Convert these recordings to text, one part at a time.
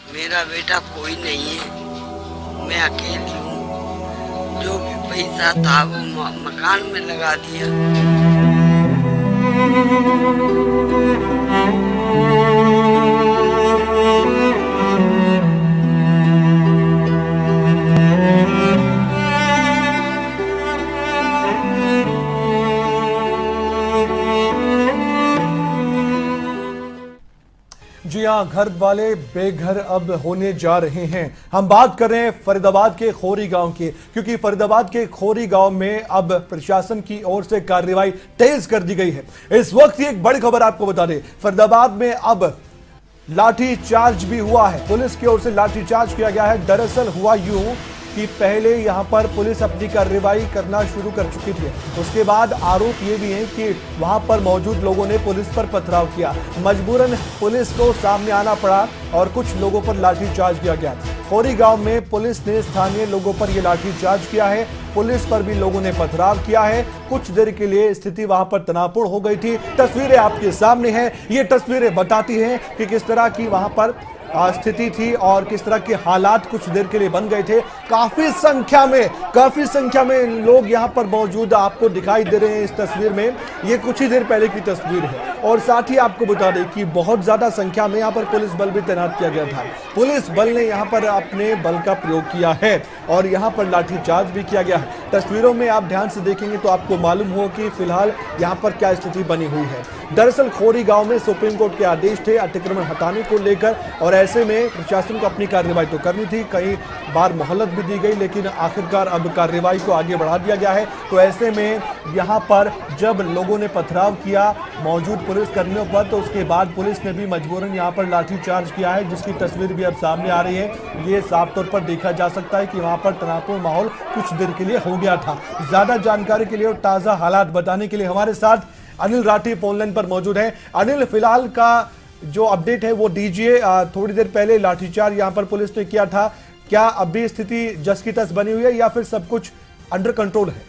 मेरा बेटा कोई नहीं है, मैं अकेली हूँ। जो भी पैसा था वो मकान में लगा दिया। जी हाँ, घर वाले बेघर अब होने जा रहे हैं। हम बात कर रहे हैं फरीदाबाद के खोरी गांव की, क्योंकि फरीदाबाद के खोरी गांव में अब प्रशासन की ओर से कार्रवाई तेज कर दी गई है। इस वक्त एक बड़ी खबर आपको बता दें, फरीदाबाद में अब लाठी चार्ज भी हुआ है। पुलिस की ओर से लाठी चार्ज किया गया है। दरअसल हुआ यूं कि पहले यहां पर पुलिस अपनी कार्रवाई करना शुरू कर चुकी थी। उसके बाद आरोप ये भी है कि वहां पर मौजूद लोगों ने पुलिस पर पथराव किया। मजबूरन पुलिस को सामने आना पड़ा और कुछ लोगों पर लाठी चार्ज किया गया। खोरी गांव में पुलिस ने स्थानीय लोगों पर यह लाठी चार्ज किया है। पुलिस पर भी लोगों ने पथराव किया है। कुछ देर के लिए स्थिति वहां पर तनावपूर्ण हो गई थी। तस्वीरें आपके सामने हैं। ये तस्वीरें बताती हैं कि किस तरह की वहां पर स्थिति थी और किस तरह के हालात कुछ देर के लिए बन गए थे। काफी संख्या में लोग यहां पर मौजूद आपको दिखाई दे रहे हैं इस तस्वीर में। ये कुछ ही देर पहले की तस्वीर है। और साथ ही आपको बता दें कि बहुत ज्यादा संख्या में यहां पर पुलिस बल भी तैनात किया गया था। पुलिस बल ने यहां पर अपने बल का प्रयोग किया है और यहां पर लाठीचार्ज भी किया गया है। तस्वीरों में आप ध्यान से देखेंगे तो आपको मालूम हो कि फिलहाल यहां पर क्या स्थिति बनी हुई है। दरअसल खोरी गांव में सुप्रीम कोर्ट के आदेश थे अतिक्रमण हटाने को लेकर, और ऐसे में प्रशासन को अपनी कार्रवाई तो करनी थी। कई बार मोहलत भी दी गई, लेकिन आखिरकार अब कार्रवाई को आगे बढ़ा दिया गया है। तो ऐसे में यहां पर जब लोगों ने पथराव किया मौजूद पुलिस कर्मियों पर, तो उसके बाद पुलिस ने भी मजबूरन यहां पर लाठीचार्ज किया है, जिसकी तस्वीर भी अब सामने आ रही है। ये साफ तौर पर देखा जा सकता है कि वहां पर तनावपूर्ण माहौल कुछ देर के लिए हो गया था। ज्यादा जानकारी के लिए और ताजा हालात बताने के लिए हमारे साथ अनिल राठी फोन लाइन पर मौजूद है। अनिल, फिलहाल का जो अपडेट है वो दीजिए। थोड़ी देर पहले लाठीचार्ज यहां पर पुलिस ने किया था, क्या अभी स्थिति जस की तस बनी हुई है या फिर सब कुछ अंडर कंट्रोल है?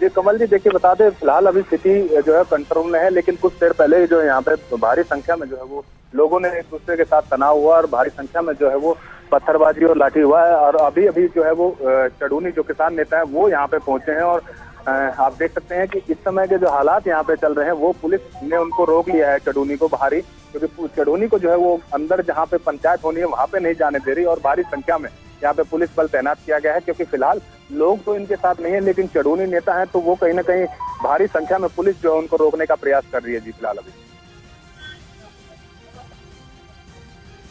जी कमल जी, देखिए बता दें, फिलहाल अभी स्थिति जो है कंट्रोल में है, लेकिन कुछ देर पहले जो है यहाँ पे भारी संख्या में जो है वो लोगों ने एक दूसरे के साथ तनाव हुआ और भारी संख्या में जो है वो पत्थरबाजी और लाठी हुआ है। और अभी अभी जो है वो चड़ूनी जो किसान नेता है वो यहाँ पे पहुंचे हैं। और आप देख सकते हैं कि इस समय के जो हालात यहाँ पे चल रहे हैं वो पुलिस ने उनको रोक लिया है चड़ूनी को बाहरी, क्योंकि चड़ूनी को जो है वो अंदर जहाँ पे पंचायत होनी है वहाँ पे नहीं जाने दे रही और भारी संख्या में यहाँ पे पुलिस बल तैनात किया गया है। क्योंकि फिलहाल लोग तो इनके साथ नहीं है, लेकिन चड़ूनी नेता है तो वो कहीं ना कहीं भारी संख्या में पुलिस जो है उनको रोकने का प्रयास कर रही है। जी फिलहाल अभी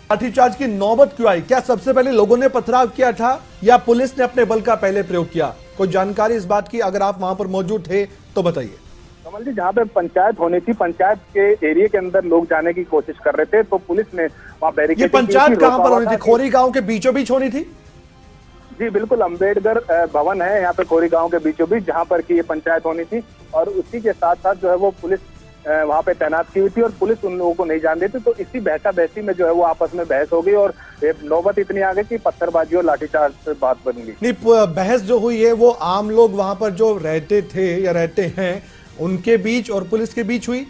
लाठीचार्ज की नौबत क्यों आई? क्या सबसे पहले लोगों ने पथराव किया था या पुलिस ने अपने बल का पहले प्रयोग किया? कोई जानकारी इस बात की, अगर आप वहां पर मौजूद थे तो बताइए। कमल जी, जहाँ पे पंचायत होनी थी, पंचायत के एरिया के अंदर लोग जाने की कोशिश कर रहे थे तो पुलिस ने वहाँ बैरिकेड। ये पंचायत कहाँ पर होनी थी? खोरी गांव के बीचों बीच होनी थी? जी बिल्कुल, अंबेडकर भवन है यहाँ पे खोरी गांव के बीचों बीच, जहाँ पर की ये पंचायत होनी थी। और उसी के साथ साथ जो है वो पुलिस वहाँ पे तैनात की हुई थी और पुलिस उन लोगों को नहीं जान देती। तो इसी बहसा बहसी में जो है वो आपस में बहस हो गई और नौबत इतनी आ गई कि पत्थरबाजी और लाठीचार्ज से बात बन गई। नहीं, बहस जो हुई है वो आम लोग वहां पर जो रहते थे या रहते हैं उनके बीच और पुलिस के बीच हुई?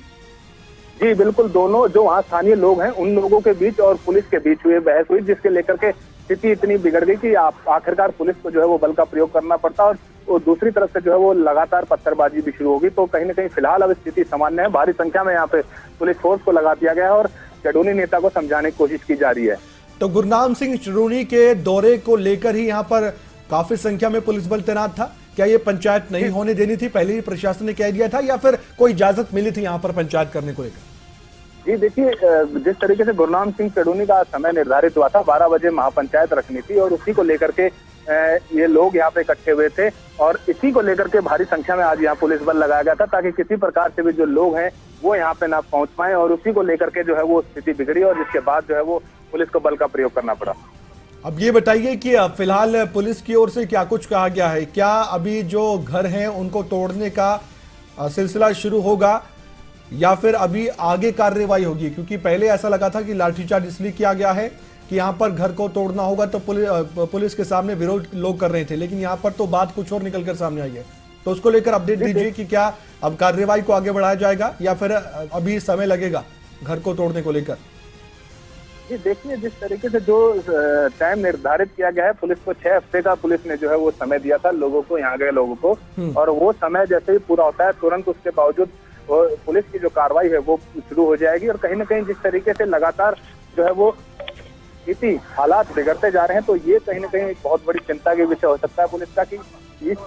जी बिल्कुल, दोनों जो वहाँ स्थानीय लोग हैं उन लोगों के बीच और पुलिस के बीच हुई बहस हुई, जिसके लेकर के स्थिति इतनी बिगड़ गई कि आखिरकार पुलिस को जो है वो बल का प्रयोग करना पड़ता और दूसरी तरफ से जो है वो लगातार पत्थरबाजी भी शुरू होगी। तो कहीं ना कहीं फिलहाल अब स्थिति सामान्य है। भारी संख्या में यहाँ पे पुलिस फोर्स को लगा दिया गया है और चड़ूनी नेता को समझाने की कोशिश की जा रही है। तो गुरनाम सिंह चड़ूनी के दौरे को लेकर ही यहाँ पर काफी संख्या में पुलिस बल तैनात था। क्या ये पंचायत नहीं होने देनी थी, पहले ही प्रशासन ने कह दिया था, या फिर कोई इजाजत मिली थी यहाँ पर पंचायत करने को लेकर? जी देखिए, जिस तरीके से गुरनाम सिंह चड़ूनी का समय निर्धारित हुआ था 12 बजे महापंचायत रखनी थी और उसी को लेकर के ये लोग यहाँ पे इकट्ठे हुए थे और इसी को लेकर के भारी संख्या में आज यहाँ पुलिस बल लगाया गया था ताकि किसी प्रकार से भी जो लोग हैं वो यहाँ पे ना पहुंच पाए। और उसी को लेकर के जो है वो स्थिति बिगड़ी और जिसके बाद जो है वो पुलिस को बल का प्रयोग करना पड़ा। अब ये बताइए कि फिलहाल पुलिस की ओर से क्या कुछ कहा गया है? क्या अभी जो घर हैं उनको तोड़ने का सिलसिला शुरू होगा या फिर अभी आगे कार्रवाई होगी? क्योंकि पहले ऐसा लगा था कि लाठीचार्ज इसलिए किया गया है कि यहाँ पर घर को तोड़ना होगा, तो पुलिस के सामने विरोध लोग कर रहे थे, लेकिन यहाँ पर तो बात कुछ और निकलकर सामने आई है। तो उसको लेकर अपडेट दीजिए कि क्या अब कार्रवाई को आगे बढ़ाया जाएगा या फिर अभी समय लगेगा घर को तोड़ने को लेकर? जी देखिए, जिस तरीके से जो टाइम निर्धारित किया गया है, पुलिस को 6 हफ्ते का पुलिस ने जो है वो समय दिया था लोगों को, यहाँ गए लोगों को, और वो समय जैसे ही पूरा होता है तुरंत उसके बावजूद पुलिस की जो कार्रवाई है वो शुरू हो जाएगी। और कहीं ना कहीं जिस तरीके से लगातार जो है वो स्थिति हालात बिगड़ते जा रहे हैं, तो ये कहीं ना कहीं एक बहुत बड़ी चिंता के विषय हो सकता है पुलिस का, कि इस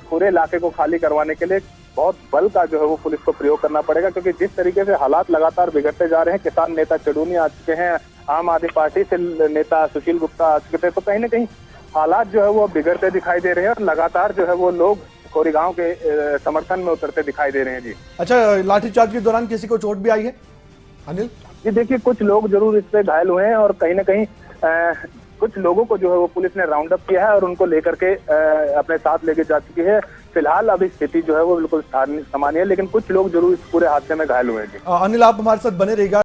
पूरे इलाके को खाली करवाने के लिए बहुत बल का जो है वो पुलिस को प्रयोग करना पड़ेगा। क्योंकि जिस तरीके से हालात लगातार बिगड़ते जा रहे हैं, किसान नेता चडूनी आ चुके हैं, आम आदमी पार्टी से नेता सुशील गुप्ता आ चुके थे, तो कहीं ना कहीं हालात जो है वो बिगड़ते दिखाई दे रहे हैं और लगातार जो है वो लोग कोरेगांव के समर्थन में उतरते दिखाई दे रहे हैं। जी अच्छा, लाठीचार्ज के दौरान किसी को चोट भी आई है अनिल? जी देखिए, कुछ लोग जरूर इससे घायल हुए हैं और कहीं ना कहीं कुछ लोगों को जो है वो पुलिस ने राउंड अप किया है और उनको लेकर के अपने साथ लेके जा चुकी है। फिलहाल अभी स्थिति जो है वो बिल्कुल सामान्य है, लेकिन कुछ लोग जरूर इस पूरे हादसे में घायल हुए हैं। अनिल, आप हमारे साथ बने रहिएगा।